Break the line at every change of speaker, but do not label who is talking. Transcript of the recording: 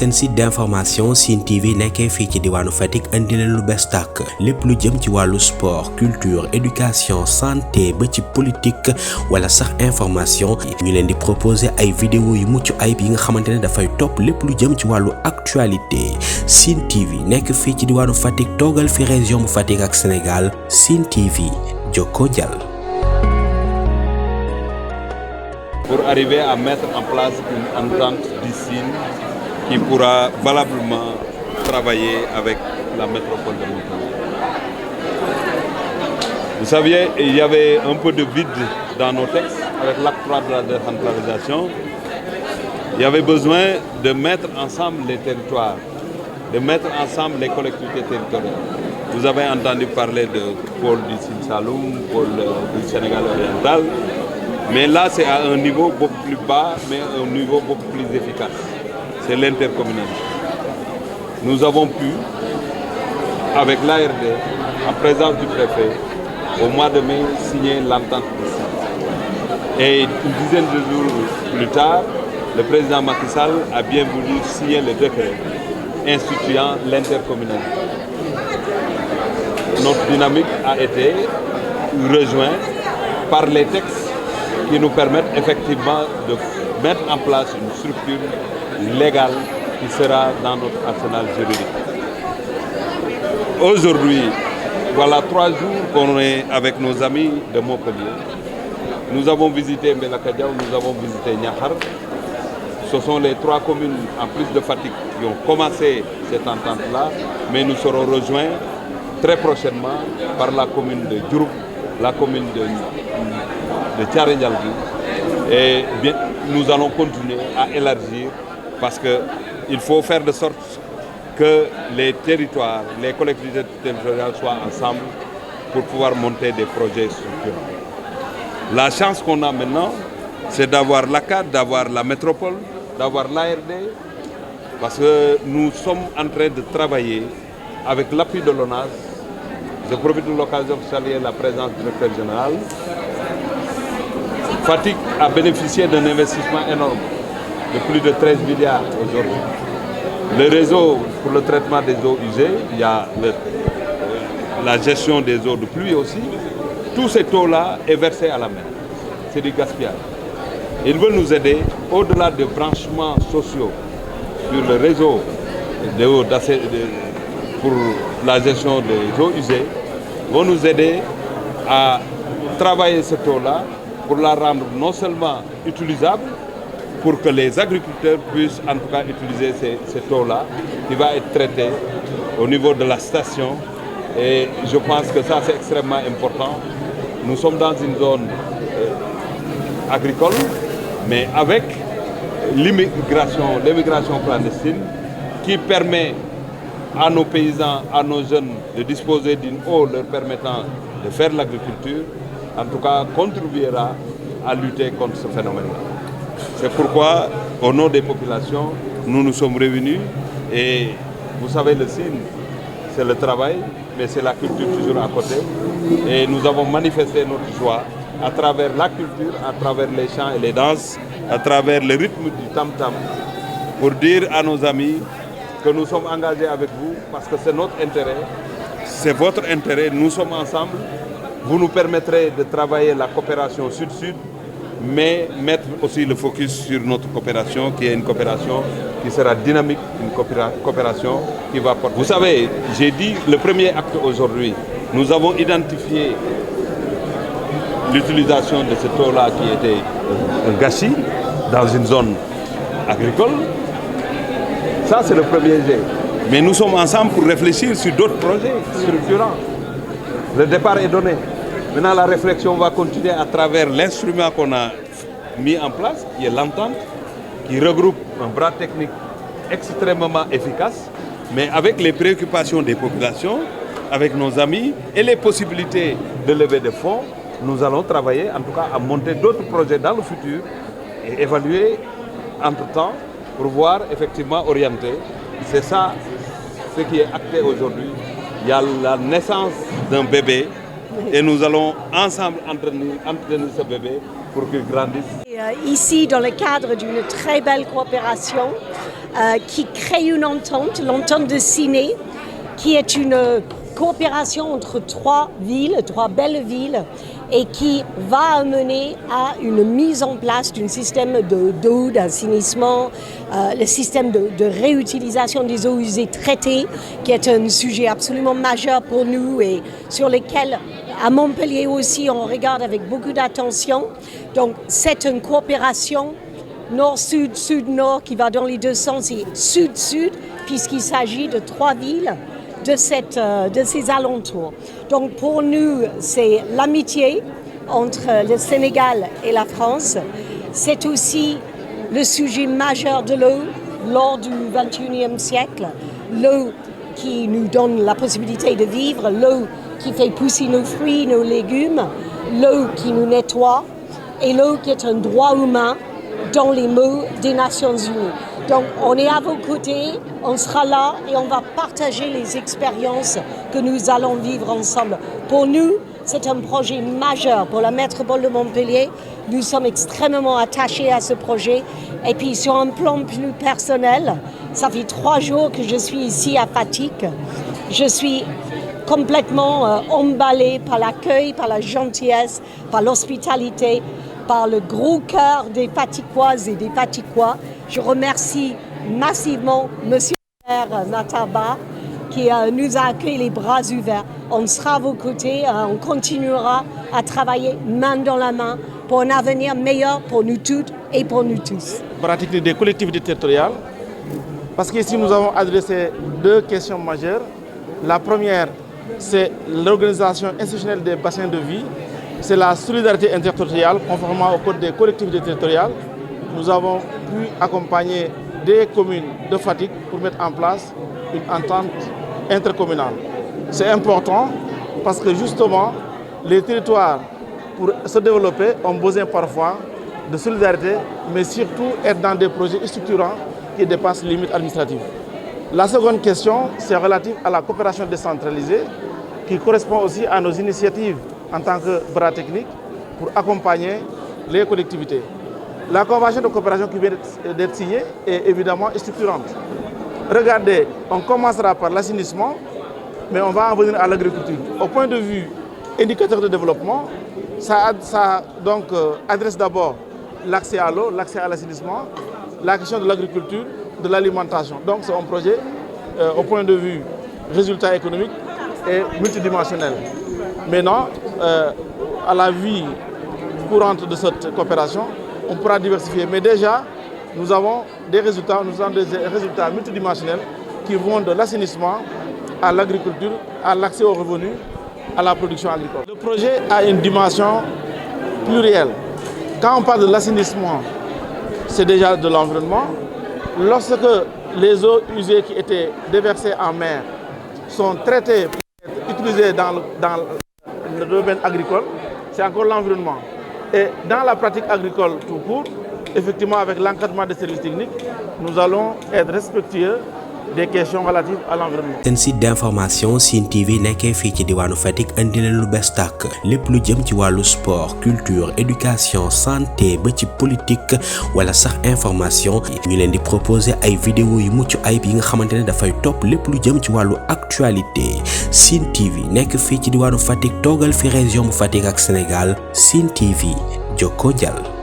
Sen site d'information Sine TV nekkee fii ci diwaanu Fatick andi leen lu bees tàkk lépp lu jëm ci wàllu sport culture éducation santé ba ci politique wala sax information ñu leen di proposer ay vidéo yu mucc ayib yi nga xamante ne dafay topp lépp lu jëm ci wàllu actualité Sine TV nekk fii ci diwaanu Fatick toogal fi région bu Fatick ak Sénégal Sine TV jokko jàll.
Pour arriver à mettre en place une entente du Sine qui pourra valablement travailler avec la métropole de Montpellier. Vous saviez, il y avait un peu de vide dans nos textes avec l'acte 3 de la décentralisation. Il y avait besoin de mettre ensemble les territoires, de mettre ensemble les collectivités territoriales. Vous avez entendu parler de pôle du Sine Saloum, pôle du Sénégal oriental, mais là c'est à un niveau beaucoup plus bas, mais à un niveau beaucoup plus efficace. C'est l'intercommunalité. Nous avons pu, avec l'ARD, en présence du préfet, au mois de mai, signer l'entente de Sine. Et une dizaine de jours plus tard, le président Macky Sall a bien voulu signer le décret instituant l'intercommunalité. Notre dynamique a été rejointe par les textes qui nous permettent effectivement de mettre en place une structure légale qui sera dans notre arsenal juridique. Aujourd'hui, voilà 3 jours qu'on est avec nos amis de Montpellier. Nous avons visité Mbelakadiao, nous avons visité Niakhar. Ce sont les 3 communes en plus de Fatick qui ont commencé cette entente-là, mais nous serons rejoints très prochainement par la commune de Diouroup, la commune de Thiaré-Ndialgui. Et bien, nous allons continuer à élargir parce qu'il faut faire de sorte que les territoires, les collectivités territoriales soient ensemble pour pouvoir monter des projets structurants. La chance qu'on a maintenant, c'est d'avoir l'ACAD, d'avoir la métropole, d'avoir l'ARD, parce que nous sommes en train de travailler avec l'appui de l'ONAS. Je profite de l'occasion de saluer la présence du directeur général. Fatick a bénéficié d'un investissement énorme de plus de 13 milliards aujourd'hui. Le réseau pour le traitement des eaux usées, il y a la gestion des eaux de pluie aussi. Tout cet eau-là est versé à la mer. C'est du gaspillage. Ils veulent nous aider, au-delà des branchements sociaux sur le réseau pour la gestion des eaux usées, vont nous aider à travailler cette eau-là pour la rendre non seulement utilisable, pour que les agriculteurs puissent en tout cas utiliser cette eau-là qui va être traitée au niveau de la station. Et je pense que ça c'est extrêmement important. Nous sommes dans une zone agricole, mais avec l'immigration clandestine qui permet à nos paysans, à nos jeunes de disposer d'une eau leur permettant de faire l'agriculture, en tout cas contribuera à lutter contre ce phénomène-là. C'est pourquoi, au nom des populations, nous nous sommes réunis et vous savez, le Sine, c'est le travail, mais c'est la culture toujours à côté. Et nous avons manifesté notre joie à travers la culture, à travers les chants et les danses, à travers le rythme du tam-tam, pour dire à nos amis que nous sommes engagés avec vous parce que c'est notre intérêt, c'est votre intérêt, nous sommes ensemble. Vous nous permettrez de travailler la coopération sud-sud, mais mettre aussi le focus sur notre coopération, qui est une coopération qui sera dynamique, une coopération qui va porter. Vous savez, j'ai dit le premier acte aujourd'hui, nous avons identifié l'utilisation de cette eau-là qui était un gâchis dans une zone agricole. Ça, c'est le premier jet. Mais nous sommes ensemble pour réfléchir sur d'autres projets structurants. Le départ est donné. Maintenant, la réflexion va continuer à travers l'instrument qu'on a mis en place, qui est l'entente, qui regroupe un bras technique extrêmement efficace, mais avec les préoccupations des populations, avec nos amis et les possibilités de lever des fonds, nous allons travailler en tout cas à monter d'autres projets dans le futur et évaluer entre-temps pour voir effectivement orienter. C'est ça ce qui est acté aujourd'hui. Il y a la naissance d'un bébé et nous allons ensemble entretenir ce bébé pour qu'ils grandissent.
Ici, dans le cadre d'une très belle coopération qui crée une entente, l'entente de Ciné, qui est une coopération entre trois belles villes, et qui va amener à une mise en place d'un système d'eau, d'assainissement, le système de réutilisation des eaux usées traitées, qui est un sujet absolument majeur pour nous et sur lequel, à Montpellier aussi, on regarde avec beaucoup d'attention. Donc, c'est une coopération nord-sud, sud-nord, qui va dans les deux sens et sud-sud, puisqu'il s'agit de trois villes de ces alentours. Donc pour nous, c'est l'amitié entre le Sénégal et la France. C'est aussi le sujet majeur de l'eau lors du XXIe siècle. L'eau qui nous donne la possibilité de vivre, l'eau qui fait pousser nos fruits, nos légumes, l'eau qui nous nettoie et l'eau qui est un droit humain dans les mots des Nations Unies. Donc on est à vos côtés, on sera là et on va partager les expériences que nous allons vivre ensemble. Pour nous, c'est un projet majeur pour la métropole de Montpellier. Nous sommes extrêmement attachés à ce projet. Et puis sur un plan plus personnel, ça fait 3 jours que je suis ici à Fatick. Je suis complètement emballée par l'accueil, par la gentillesse, par l'hospitalité, par le gros cœur des Fatickoises et des Fatickois. Je remercie massivement Monsieur le maire Nataba qui nous a accueillis les bras ouverts. On sera à vos côtés, on continuera à travailler main dans la main pour un avenir meilleur pour nous toutes et pour nous tous.
Pratique des collectivités territoriales, parce qu'ici nous avons adressé 2 questions majeures. La première, c'est l'organisation institutionnelle des bassins de vie, c'est la solidarité interterritoriale conformément au code des collectivités territoriales. Nous avons pu accompagner des communes de Fatick pour mettre en place une entente intercommunale. C'est important parce que justement, les territoires, pour se développer, ont besoin parfois de solidarité, mais surtout être dans des projets structurants qui dépassent les limites administratives. La seconde question, c'est relative à la coopération décentralisée, qui correspond aussi à nos initiatives en tant que bras technique pour accompagner les collectivités. La convention de coopération qui vient d'être signée est évidemment structurante. Regardez, on commencera par l'assainissement, mais on va en venir à l'agriculture. Au point de vue indicateur de développement, ça donc adresse d'abord l'accès à l'eau, l'accès à l'assainissement, la question de l'agriculture, de l'alimentation. Donc c'est un projet au point de vue résultat économique et multidimensionnel. Maintenant, à la vie courante de cette coopération, on pourra diversifier. Mais déjà, nous avons des résultats multidimensionnels qui vont de l'assainissement à l'agriculture, à l'accès aux revenus, à la production agricole. Le projet a une dimension plurielle. Quand on parle de l'assainissement, c'est déjà de l'environnement. Lorsque les eaux usées qui étaient déversées en mer sont traitées pour être utilisées dans le domaine agricole, c'est encore l'environnement. Et dans la pratique agricole tout court, effectivement avec l'encadrement des services techniques, nous allons être respectueux des questions relatives à l'environnement.
Seen site d'information Sine TV nekkee fii ci diwaanu Fatick andi leen lu bees tàkk lépp lu jëm ci wàllu sport culture éducation santé ba ci politique wala sax information ñu leen di proposer ay vidéo yu mucc ayib yi nga xamante ne dafay topp lépp lu jëm ci wàllu actualité. Sine TV nekk fii ci diwaanu Fatick toogal fi région bu Fatick ak Sénégal. Sine TV jokko jàll.